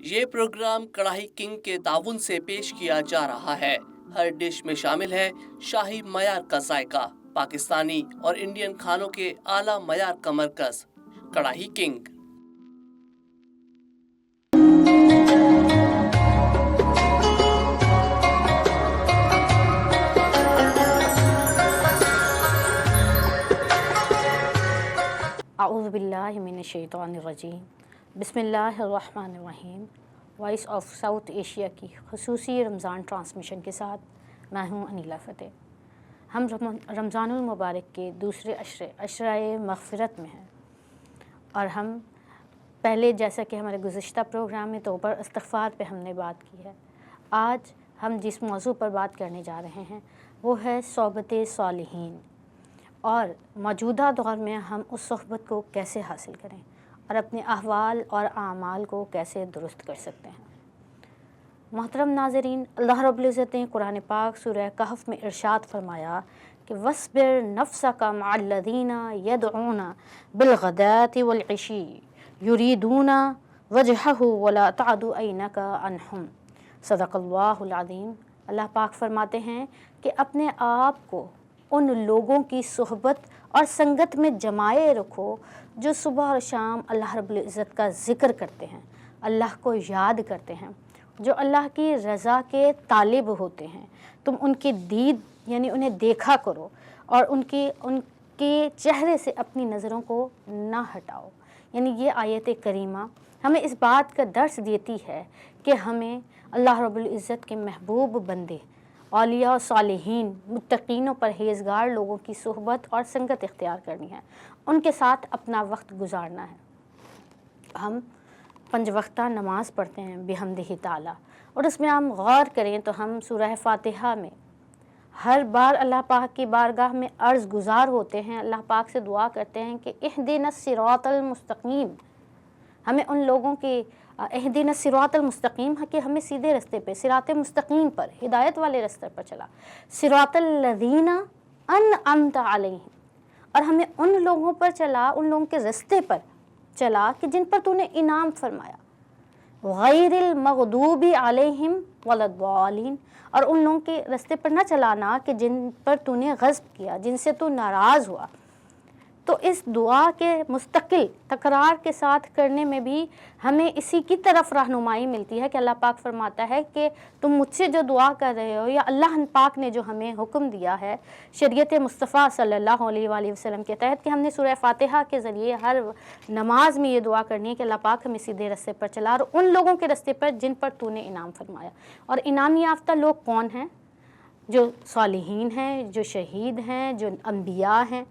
یہ پروگرام کڑاہی کنگ کے تعاون سے پیش کیا جا رہا ہے۔ ہر ڈش میں شامل ہے شاہی معیار کا ذائقہ، پاکستانی اور انڈین کھانوں کے اعلیٰ معیار کا مرکز، کڑاہی کنگ۔ اعوذ باللہ من الشیطان الرجیم، بسم اللہ الرحمن الرحیم۔ وائس آف ساؤتھ ایشیا کی خصوصی رمضان ٹرانسمیشن کے ساتھ میں ہوں انیلہ فتح۔ ہم رمضان المبارک کے دوسرے عشرۂ مغفرت میں ہیں، اور ہم پہلے جیسا کہ ہمارے گزشتہ پروگرام میں توبہ استغفار پہ ہم نے بات کی ہے، آج ہم جس موضوع پر بات کرنے جا رہے ہیں وہ ہے صحبت صالحین، اور موجودہ دور میں ہم اس صحبت کو کیسے حاصل کریں اور اپنے احوال اور اعمال کو کیسے درست کر سکتے ہیں۔ محترم ناظرین، اللہ رب العزت نے قرآن پاک سورہ کہف میں ارشاد فرمایا کہ وَاصْبِرْ نَفْسَكَ مَعَ الَّذِينَ يَدْعُونَ بِالْغَدَاةِ وَالْعِشِيِّ يُرِيدُونَ وَجْهَهُ وَلَا تَعْدُ عَيْنَكَ عَنْهُمْ۔ صدق اللہ العظیم۔ اللہ پاک فرماتے ہیں کہ اپنے آپ کو ان لوگوں کی صحبت اور سنگت میں جمائے رکھو جو صبح اور شام اللہ رب العزت کا ذکر کرتے ہیں، اللہ کو یاد کرتے ہیں، جو اللہ کی رضا کے طالب ہوتے ہیں۔ تم ان کی دید یعنی انہیں دیکھا کرو اور ان کے چہرے سے اپنی نظروں کو نہ ہٹاؤ۔ یعنی یہ آیت کریمہ ہمیں اس بات کا درس دیتی ہے کہ ہمیں اللہ رب العزت کے محبوب بندے، اولیاء و صالحین، متقین و پرہیزگار لوگوں کی صحبت اور سنگت اختیار کرنی ہے، ان کے ساتھ اپنا وقت گزارنا ہے۔ ہم 5 وقتہ نماز پڑھتے ہیں بحمدہ تعالیٰ، اور اس میں ہم غور کریں تو ہم سورہ فاتحہ میں ہر بار اللہ پاک کی بارگاہ میں عرض گزار ہوتے ہیں، اللہ پاک سے دعا کرتے ہیں کہ اہدنا الصراط المستقیم، ہمیں ان لوگوں کی اہدنا الصراط المستقیم کہ ہمیں سیدھے رستے پہ، صراط مستقیم پر، ہدایت والے رستے پر چلا، صراط الذین انعمت علیہم، اور ہمیں ان لوگوں پر چلا، ان لوگوں کے رستے پر چلا کہ جن پر تو نے انعام فرمایا، غیر المغضوب علیہم ولا الضالین، اور ان لوگوں کے رستے پر نہ چلانا کہ جن پر تو نے غضب کیا، جن سے تو ناراض ہوا۔ تو اس دعا کے مستقل تکرار کے ساتھ کرنے میں بھی ہمیں اسی کی طرف رہنمائی ملتی ہے کہ اللہ پاک فرماتا ہے کہ تم مجھ سے جو دعا کر رہے ہو، یا اللہ پاک نے جو ہمیں حکم دیا ہے شریعت مصطفیٰ صلی اللہ علیہ وآلہ وسلم کے تحت کہ ہم نے سورہ فاتحہ کے ذریعے ہر نماز میں یہ دعا کرنی ہے کہ اللہ پاک ہمیں سیدھے رستے پر چلا، اور ان لوگوں کے رستے پر جن پر تو نے انعام فرمایا۔ اور انعام یافتہ لوگ کون ہیں؟ جو صالحین ہیں، جو شہید ہیں، جو انبیاء ہیں۔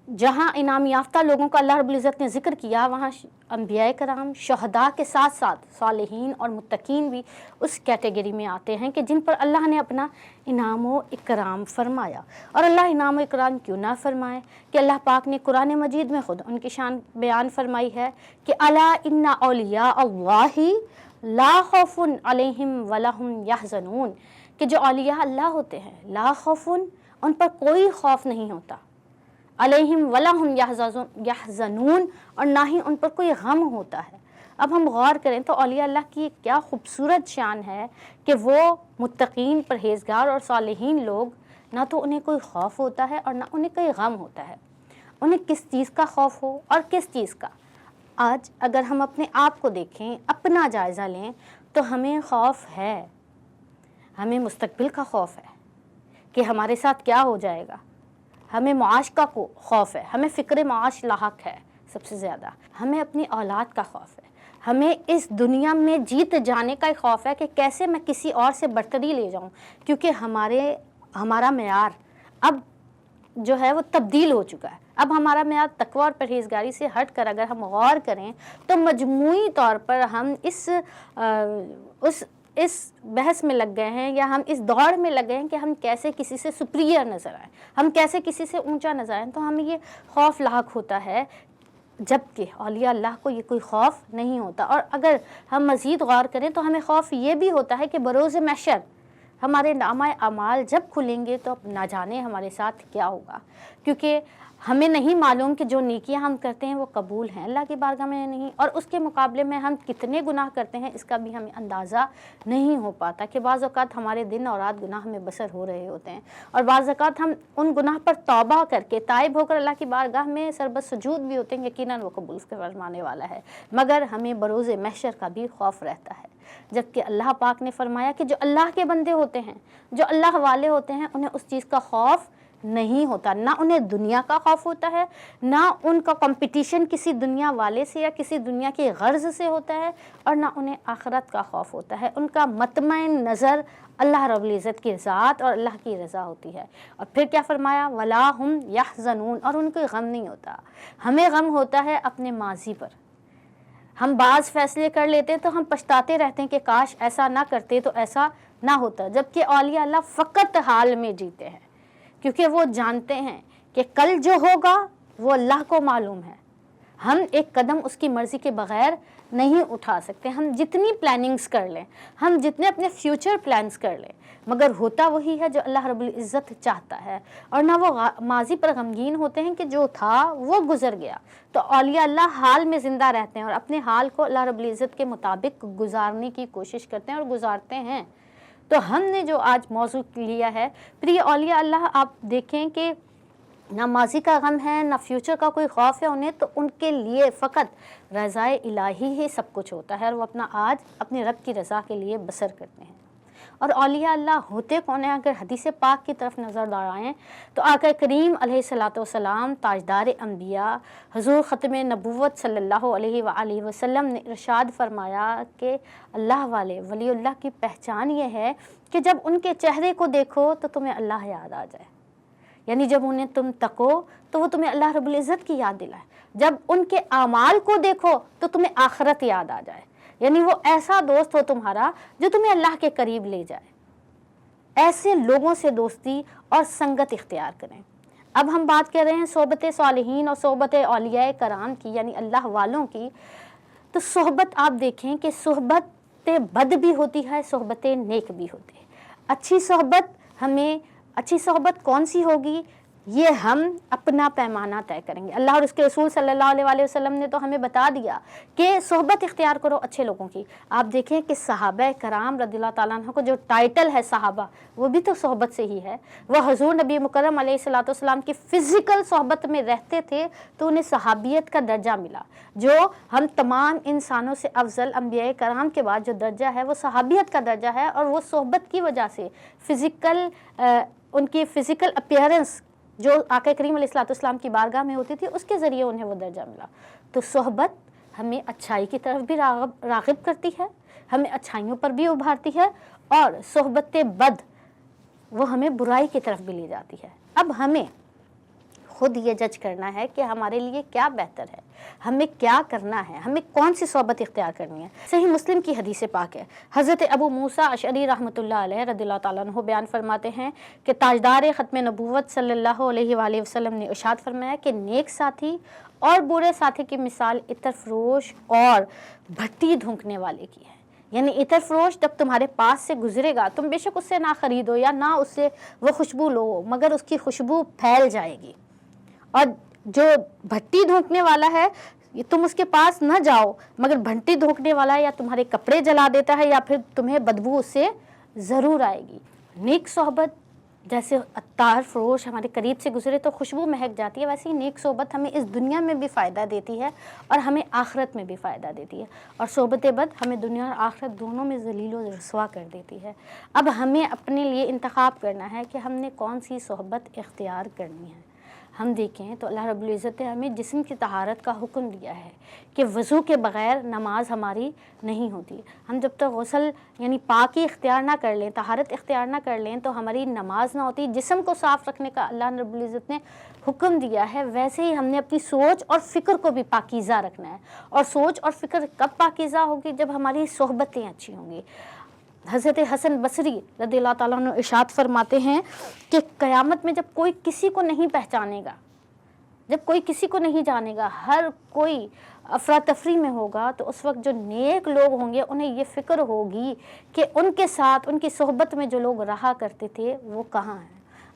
جہاں انعام یافتہ لوگوں کا اللہ رب العزت نے ذکر کیا، وہاں انبیاء کرام، شہداء کے ساتھ ساتھ صالحین اور متقین بھی اس کیٹیگری میں آتے ہیں کہ جن پر اللہ نے اپنا انعام و اکرام فرمایا۔ اور اللہ انعام و اکرام کیوں نہ فرمائے کہ اللہ پاک نے قرآن مجید میں خود ان کی شان بیان فرمائی ہے کہ الا ان اولیاء اللہ لا خوف علیہم ولا ہم یحزنون، کہ جو اولیاء اللہ ہوتے ہیں لا خوف، ان پر کوئی خوف نہیں ہوتا، علیہم ولا ہم یحزنون، اور نہ ہی ان پر کوئی غم ہوتا ہے۔ اب ہم غور کریں تو اولیاء اللہ کی کیا خوبصورت شان ہے کہ وہ متقین، پرہیزگار اور صالحین لوگ، نہ تو انہیں کوئی خوف ہوتا ہے اور نہ انہیں کوئی غم ہوتا ہے۔ انہیں کس چیز کا خوف ہو اور کس چیز کا؟ آج اگر ہم اپنے آپ کو دیکھیں، اپنا جائزہ لیں، تو ہمیں خوف ہے، ہمیں مستقبل کا خوف ہے کہ ہمارے ساتھ کیا ہو جائے گا، ہمیں معاش کا خوف ہے، ہمیں فکر معاش لاحق ہے، سب سے زیادہ ہمیں اپنی اولاد کا خوف ہے، ہمیں اس دنیا میں جیت جانے کا خوف ہے کہ کیسے میں کسی اور سے برتری لے جاؤں، کیونکہ ہمارا معیار اب جو ہے وہ تبدیل ہو چکا ہے۔ اب ہمارا معیار تقوی اور پرہیزگاری سے ہٹ کر اگر ہم غور کریں تو مجموعی طور پر ہم اس بحث میں لگ گئے ہیں، یا ہم اس دوڑ میں لگ گئے ہیں کہ ہم کیسے کسی سے سپریئر نظر آئیں، ہم کیسے کسی سے اونچا نظر آئیں، تو ہمیں یہ خوف لاحق ہوتا ہے، جبکہ اولیاء اللہ کو یہ کوئی خوف نہیں ہوتا۔ اور اگر ہم مزید غور کریں تو ہمیں خوف یہ بھی ہوتا ہے کہ بروز محشر ہمارے نامہ اعمال جب کھلیں گے تو اب نہ جانے ہمارے ساتھ کیا ہوگا، کیونکہ ہمیں نہیں معلوم کہ جو نیکیاں ہم کرتے ہیں وہ قبول ہیں اللہ کی بارگاہ میں نہیں، اور اس کے مقابلے میں ہم کتنے گناہ کرتے ہیں اس کا بھی ہمیں اندازہ نہیں ہو پاتا، کہ بعض اوقات ہمارے دن اور رات گناہ میں بسر ہو رہے ہوتے ہیں، اور بعض اوقات ہم ان گناہ پر توبہ کر کے تائب ہو کر اللہ کی بارگاہ میں سربت سجود بھی ہوتے ہیں، یقیناً وہ قبول فرمانے والا ہے، مگر ہمیں بروز محشر کا بھی خوف رہتا ہے، جبکہ اللہ پاک نے فرمایا کہ جو اللہ کے بندے ہوتے ہیں، جو اللہ والے ہوتے ہیں، انہیں اس چیز کا خوف نہیں ہوتا، نہ انہیں دنیا کا خوف ہوتا ہے، نہ ان کا کمپٹیشن کسی دنیا والے سے یا کسی دنیا کے غرض سے ہوتا ہے، اور نہ انہیں آخرت کا خوف ہوتا ہے، ان کا مطمئن نظر اللہ رب العزت کی ذات اور اللہ کی رضا ہوتی ہے۔ اور پھر کیا فرمایا، وَلَا هُمْ يَحْزَنُونَ، اور ان کو غم نہیں ہوتا۔ ہمیں غم ہوتا ہے اپنے ماضی پر، ہم بعض فیصلے کر لیتے ہیں تو ہم پچھتاتے رہتے ہیں کہ کاش ایسا نہ کرتے تو ایسا نہ ہوتا، جبکہ اولیاء اللہ فقط حال میں جیتے ہیں، کیونکہ وہ جانتے ہیں کہ کل جو ہوگا وہ اللہ کو معلوم ہے، ہم ایک قدم اس کی مرضی کے بغیر نہیں اٹھا سکتے، ہم جتنی پلاننگز کر لیں، ہم جتنے اپنے فیوچر پلانز کر لیں، مگر ہوتا وہی ہے جو اللہ رب العزت چاہتا ہے، اور نہ وہ ماضی پر غمگین ہوتے ہیں کہ جو تھا وہ گزر گیا۔ تو اولیاء اللہ حال میں زندہ رہتے ہیں اور اپنے حال کو اللہ رب العزت کے مطابق گزارنے کی کوشش کرتے ہیں اور گزارتے ہیں۔ تو ہم نے جو آج موضوع لیا ہے، پھر یہ اولیاء اللہ آپ دیکھیں کہ نہ ماضی کا غم ہے نہ فیوچر کا کوئی خوف ہے انہیں، تو ان کے لیے فقط رضا الہی ہی سب کچھ ہوتا ہے، اور وہ اپنا آج اپنے رب کی رضا کے لیے بسر کرتے ہیں۔ اور اولیاء اللہ ہوتے کون ہیں؟ اگر حدیث پاک کی طرف نظر دوڑائیں تو آقا کریم علیہ الصلوۃ والسلام تاجدار انبیاء حضور ختم نبوت صلی اللہ علیہ وآلہ وسلم نے ارشاد فرمایا کہ اللہ والے ولی اللہ کی پہچان یہ ہے کہ جب ان کے چہرے کو دیکھو تو تمہیں اللہ یاد آ جائے، یعنی جب انہیں تم تکو تو وہ تمہیں اللہ رب العزت کی یاد دلائے، جب ان کے اعمال کو دیکھو تو تمہیں آخرت یاد آ جائے، یعنی وہ ایسا دوست ہو تمہارا جو تمہیں اللہ کے قریب لے جائے۔ ایسے لوگوں سے دوستی اور سنگت اختیار کریں۔ اب ہم بات کر رہے ہیں صحبت صالحین اور صحبت اولیاء کرام کی، یعنی اللہ والوں کی، تو صحبت آپ دیکھیں کہ صحبت بد بھی ہوتی ہے، صحبت نیک بھی ہوتی ہے۔ اچھی صحبت کون سی ہوگی، یہ ہم اپنا پیمانہ طے کریں گے۔ اللہ اور اس کے رسول صلی اللہ علیہ وآلہ وسلم نے تو ہمیں بتا دیا کہ صحبت اختیار کرو اچھے لوگوں کی۔ آپ دیکھیں کہ صحابہ کرام رضی اللہ تعالیٰ عنہ کو جو ٹائٹل ہے صحابہ، وہ بھی تو صحبت سے ہی ہے۔ وہ حضور نبی مکرم علیہ الصلوۃ والسلام کی فزیکل صحبت میں رہتے تھے تو انہیں صحابیت کا درجہ ملا، جو ہم تمام انسانوں سے افضل انبیاء کرام کے بعد جو درجہ ہے وہ صحابیت کا درجہ ہے، اور وہ صحبت کی وجہ سے ان کی فزیکل اپیئرنس جو آقا کریم علیہ السلام کی بارگاہ میں ہوتی تھی، اس کے ذریعے انہیں وہ درجہ ملا۔ تو صحبت ہمیں اچھائی کی طرف بھی راغب کرتی ہے، ہمیں اچھائیوں پر بھی ابھارتی ہے، اور صحبت بد وہ ہمیں برائی کی طرف بھی لے جاتی ہے۔ اب ہمیں خود یہ جج کرنا ہے کہ ہمارے لیے کیا بہتر ہے، ہمیں کیا کرنا ہے، ہمیں کون سی صحبت اختیار کرنی ہے۔ صحیح مسلم کی حدیث پاک ہے، حضرت ابو موسیٰ اشعری رحمۃ اللہ علیہ رضی اللہ تعالیٰ عنہ بیان فرماتے ہیں کہ تاجدار ختم نبوت صلی اللہ علیہ وآلہ وسلم نے ارشاد فرمایا کہ نیک ساتھی اور برے ساتھی کی مثال عطر فروش اور بھٹی دھونکنے والے کی ہے۔ یعنی عطر فروش جب تمہارے پاس سے گزرے گا، تم بے شک اس سے نہ خریدو یا نہ اس سے وہ خوشبو لو، مگر اس کی خوشبو پھیل جائے گی۔ اور جو بھٹی دھونکنے والا ہے، تم اس کے پاس نہ جاؤ، مگر بھٹی دھونکنے والا ہے یا تمہارے کپڑے جلا دیتا ہے یا پھر تمہیں بدبو اس سے ضرور آئے گی۔ نیک صحبت جیسے عطار فروش ہمارے قریب سے گزرے تو خوشبو مہک جاتی ہے، ویسے ہی نیک صحبت ہمیں اس دنیا میں بھی فائدہ دیتی ہے اور ہمیں آخرت میں بھی فائدہ دیتی ہے، اور صحبت بد ہمیں دنیا اور آخرت دونوں میں ذلیل و رسوا کر دیتی ہے۔ اب ہمیں اپنے لیے انتخاب کرنا ہے کہ ہم نے کون سی صحبت اختیار کرنی ہے۔ ہم دیکھیں تو اللہ رب العزت نے ہمیں جسم کی طہارت کا حکم دیا ہے کہ وضو کے بغیر نماز ہماری نہیں ہوتی۔ ہم جب تک غسل یعنی پاکی اختیار نہ کر لیں، طہارت اختیار نہ کر لیں تو ہماری نماز نہ ہوتی۔ جسم کو صاف رکھنے کا اللہ رب العزت نے حکم دیا ہے، ویسے ہی ہم نے اپنی سوچ اور فکر کو بھی پاکیزہ رکھنا ہے، اور سوچ اور فکر کب پاکیزہ ہوگی؟ جب ہماری صحبتیں اچھی ہوں گی۔ حضرت حسن بصری رضی اللہ تعالیٰ عنہ ارشاد فرماتے ہیں کہ قیامت میں جب کوئی کسی کو نہیں پہچانے گا، جب کوئی کسی کو نہیں جانے گا، ہر کوئی افراتفری میں ہوگا، تو اس وقت جو نیک لوگ ہوں گے انہیں یہ فکر ہوگی کہ ان کے ساتھ ان کی صحبت میں جو لوگ رہا کرتے تھے وہ کہاں ہیں۔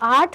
8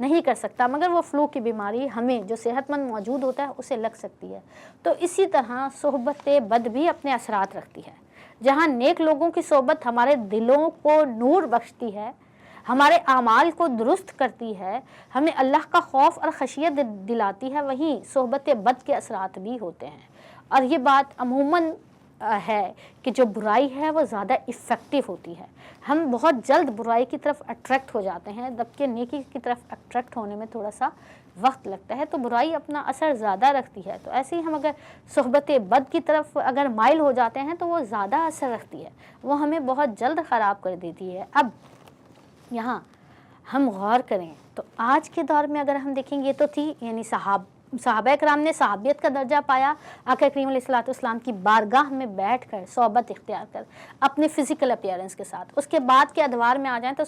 نہیں کر سکتا، مگر وہ فلو کی بیماری ہمیں جو صحت مند موجود ہوتا ہے اسے لگ سکتی ہے۔ تو اسی طرح صحبت بد بھی اپنے اثرات رکھتی ہے۔ جہاں نیک لوگوں کی صحبت ہمارے دلوں کو نور بخشتی ہے، ہمارے اعمال کو درست کرتی ہے، ہمیں اللہ کا خوف اور خشیت دلاتی ہے، وہیں صحبت بد کے اثرات بھی ہوتے ہیں۔ اور یہ بات عموماً ہے کہ جو برائی ہے وہ زیادہ افیکٹو ہوتی ہے، ہم بہت جلد برائی کی طرف اٹریکٹ ہو جاتے ہیں، جبکہ نیکی کی طرف اٹریکٹ ہونے میں تھوڑا سا وقت لگتا ہے، تو برائی اپنا اثر زیادہ رکھتی ہے۔ تو ایسے ہی ہم اگر صحبت بد کی طرف اگر مائل ہو جاتے ہیں تو وہ زیادہ اثر رکھتی ہے، وہ ہمیں بہت جلد خراب کر دیتی ہے۔ اب یہاں ہم غور کریں تو آج کے دور میں اگر ہم دیکھیں گے تو تھی یعنی صحابہ کرام نے صحابیت کا درجہ پایا آقا کریم علیہ الصلوۃ والسلام کی بارگاہ میں بیٹھ کر، صحبت اختیار کر اپنے فزیکل اپیئرنس کے ساتھ۔ اس کے بعد کے ادوار میں آ جائیں تو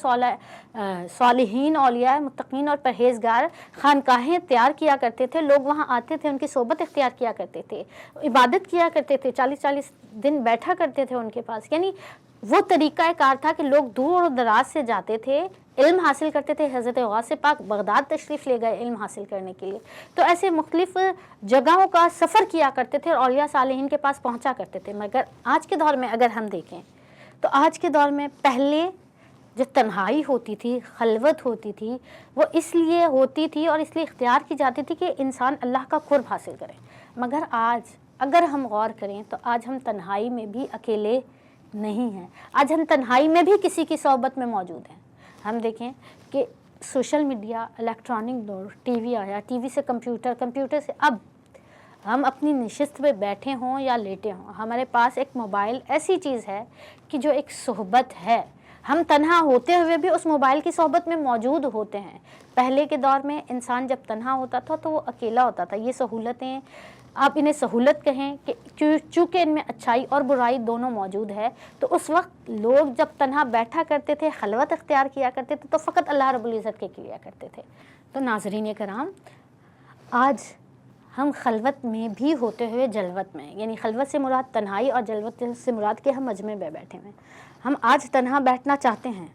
صالحین، اولیاء، متقین اور پرہیزگار خانقاہیں تیار کیا کرتے تھے، لوگ وہاں آتے تھے، ان کی صحبت اختیار کیا کرتے تھے، عبادت کیا کرتے تھے، 40 دن بیٹھا کرتے تھے ان کے پاس۔ یعنی وہ طریقہ کار تھا کہ لوگ دور و دراز سے جاتے تھے، علم حاصل کرتے تھے۔ حضرت غوث پاک بغداد تشریف لے گئے علم حاصل کرنے کے لیے، تو ایسے مختلف جگہوں کا سفر کیا کرتے تھے اور اولیاء صالحین کے پاس پہنچا کرتے تھے۔ مگر آج کے دور میں اگر ہم دیکھیں تو آج کے دور میں پہلے جو تنہائی ہوتی تھی، خلوت ہوتی تھی، وہ اس لیے ہوتی تھی اور اس لیے اختیار کی جاتی تھی کہ انسان اللہ کا قرب حاصل کرے۔ مگر آج اگر ہم غور کریں تو آج ہم تنہائی میں بھی اکیلے نہیں ہیں، آج ہم تنہائی میں بھی کسی کی صحبت میں موجود ہیں۔ ہم دیکھیں کہ سوشل میڈیا، الیکٹرانک دور، ٹی وی آیا، ٹی وی سے کمپیوٹر، کمپیوٹر سے اب ہم اپنی نشست پہ بیٹھے ہوں یا لیٹے ہوں، ہمارے پاس ایک موبائل ایسی چیز ہے کہ جو ایک صحبت ہے۔ ہم تنہا ہوتے ہوئے بھی اس موبائل کی صحبت میں موجود ہوتے ہیں۔ پہلے کے دور میں انسان جب تنہا ہوتا تھا تو وہ اکیلا ہوتا تھا۔ یہ سہولتیں، آپ انہیں سہولت کہیں کہ چونکہ ان میں اچھائی اور برائی دونوں موجود ہے، تو اس وقت لوگ جب تنہا بیٹھا کرتے تھے، خلوت اختیار کیا کرتے تھے، تو فقط اللہ رب العزت کے کیا کرتے تھے۔ تو ناظرین کرام، آج ہم خلوت میں بھی ہوتے ہوئے جلوت میں، یعنی خلوت سے مراد تنہائی اور جلوت سے مراد کہ ہم مجمع میں بیٹھے ہیں۔ ہم آج تنہا بیٹھنا چاہتے ہیں،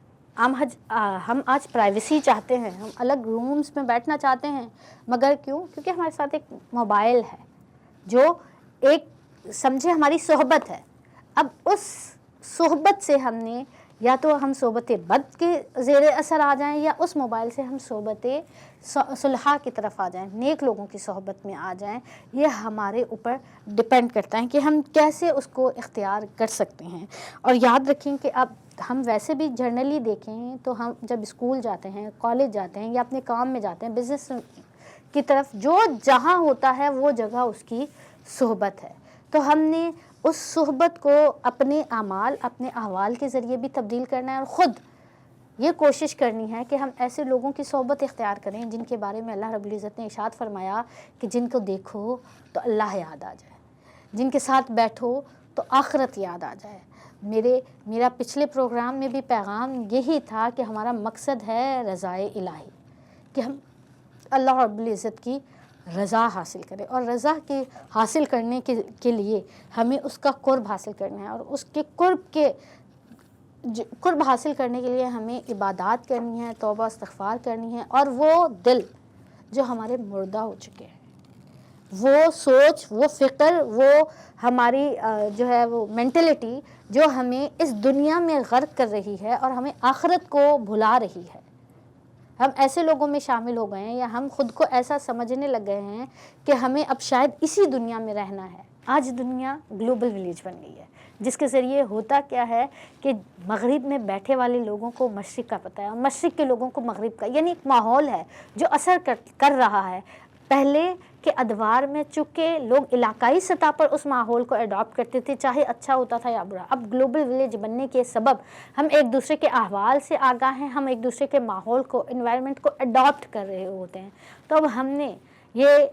ہم آج پرائیویسی چاہتے ہیں، ہم الگ رومز میں بیٹھنا چاہتے ہیں، مگر کیوں؟ کیونکہ ہمارے ساتھ ایک موبائل ہے جو ایک سمجھے ہماری صحبت ہے۔ اب اس صحبت سے ہم نے یا تو ہم صحبت بد کے زیر اثر آ جائیں یا اس موبائل سے ہم صحبت صلحاء کی طرف آ جائیں، نیک لوگوں کی صحبت میں آ جائیں۔ یہ ہمارے اوپر ڈپینڈ کرتا ہے کہ ہم کیسے اس کو اختیار کر سکتے ہیں۔ اور یاد رکھیں کہ اب ہم ویسے بھی جرنلی دیکھیں تو ہم جب اسکول جاتے ہیں، کالج جاتے ہیں یا اپنے کام میں جاتے ہیں، بزنس کی طرف، جو جہاں ہوتا ہے وہ جگہ اس کی صحبت ہے۔ تو ہم نے اس صحبت کو اپنے اعمال، اپنے احوال کے ذریعے بھی تبدیل کرنا ہے، اور خود یہ کوشش کرنی ہے کہ ہم ایسے لوگوں کی صحبت اختیار کریں جن کے بارے میں اللہ رب العزت نے ارشاد فرمایا کہ جن کو دیکھو تو اللہ یاد آ جائے، جن کے ساتھ بیٹھو تو آخرت یاد آ جائے۔ میرا پچھلے پروگرام میں بھی پیغام یہی تھا کہ ہمارا مقصد ہے رضائے الہی، کہ ہم اللہ رب العزت کی رضا حاصل کریں، اور رضا کی حاصل کرنے کے لیے ہمیں اس کا قرب حاصل کرنا ہے، اور اس کے قرب حاصل کرنے کے لیے ہمیں عبادات کرنی ہے، توبہ استغفار کرنی ہے، اور وہ دل جو ہمارے مردہ ہو چکے ہیں، وہ سوچ، وہ فکر، وہ ہماری جو ہے وہ مینٹلٹی جو ہمیں اس دنیا میں غرق کر رہی ہے اور ہمیں آخرت کو بھلا رہی ہے، ہم ایسے لوگوں میں شامل ہو گئے ہیں یا ہم خود کو ایسا سمجھنے لگ گئے ہیں کہ ہمیں اب شاید اسی دنیا میں رہنا ہے۔ آج دنیا گلوبل ولیج بن گئی ہے، جس کے ذریعے ہوتا کیا ہے کہ مغرب میں بیٹھے والے لوگوں کو مشرق کا پتہ ہے اور مشرق کے لوگوں کو مغرب کا، یعنی ایک ماحول ہے جو اثر کر رہا ہے۔ پہلے کے ادوار میں چونکہ لوگ علاقائی سطح پر اس ماحول کو اڈاپٹ کرتے تھے، چاہے اچھا ہوتا تھا یا برا۔ اب گلوبل ولیج بننے کے سبب ہم ایک دوسرے کے احوال سے آگاہ ہیں، ہم ایک دوسرے کے ماحول کو، انوائرمنٹ کو اڈاپٹ کر رہے ہوتے ہیں۔ تو اب ہم نے یہ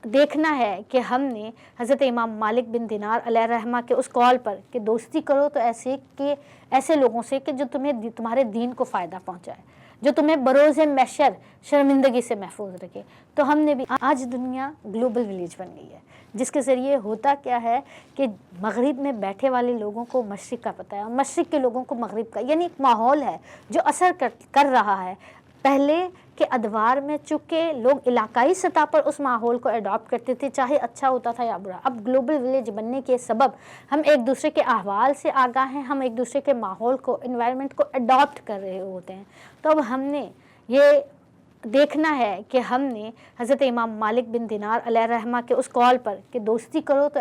دیکھنا ہے کہ ہم نے حضرت امام مالک بن دینار علیہ الرحمہ کے اس قول پر کہ دوستی کرو تو ایسے لوگوں سے کہ جو تمہارے دین کو فائدہ پہنچائے، جو تمہیں بروز محشر شرمندگی سے محفوظ رکھے۔ تو ہم نے بھی، آج دنیا گلوبل ولیج بن گئی ہے، جس کے ذریعے ہوتا کیا ہے کہ مغرب میں بیٹھے والے لوگوں کو مشرق کا پتہ ہے اور مشرق کے لوگوں کو مغرب کا، یعنی ایک ماحول ہے جو اثر کر رہا ہے۔ پہلے کے ادوار میں چونکہ لوگ علاقائی سطح پر اس ماحول کو اڈاپٹ کرتے تھے، چاہے اچھا ہوتا تھا یا برا. اب گلوبل ولیج بننے کے سبب ہم ایک دوسرے کے احوال سے آگاہ ہیں، ہم ایک دوسرے کے ماحول کو، انوائرمنٹ کو اڈاپٹ کر رہے ہوتے ہیں. تو اب ہم نے یہ دیکھنا ہے کہ ہم نے حضرت امام مالک بن دینار علیہ رحمہ کے اس قول پر کہ دوستی کرو تو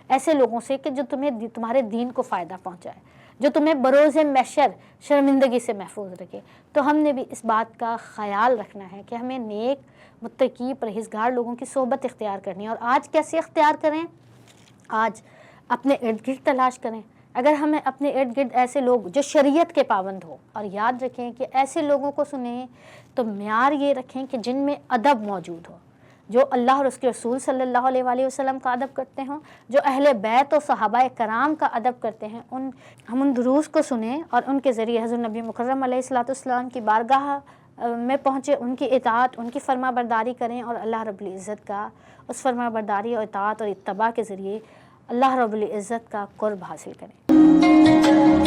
ایسے لوگوں سے کہ جو تمہارے دین کو فائدہ پہنچائے، جو تمہیں بروز محشر شرمندگی سے محفوظ رکھے. تو ہم نے بھی اس بات کا خیال رکھنا ہے کہ ہمیں نیک، متقی، پرہیزگار لوگوں کی صحبت اختیار کرنی ہے. اور آج کیسے اختیار کریں؟ آج اپنے ارد گرد تلاش کریں. اگر ہمیں اپنے ارد گرد ایسے لوگ جو شریعت کے پابند ہو، اور یاد رکھیں کہ ایسے لوگوں کو سنیں تو معیار یہ رکھیں کہ جن میں ادب موجود ہو، جو اللہ اور اس کے رسول صلی اللہ علیہ وآلہ وسلم کا ادب کرتے ہوں، جو اہل بیت و صحابہ کرام کا ادب کرتے ہیں. ہم ان دروس کو سنیں اور ان کے ذریعے حضرت نبی مکرم علیہ الصلوۃ والسلام کی بارگاہ میں پہنچے، ان کی اطاعت، ان کی فرما برداری کریں، اور اللہ رب العزت کا اس فرما برداری اور اطاعت اور اتباع کے ذریعے اللہ رب العزت کا قرب حاصل کریں.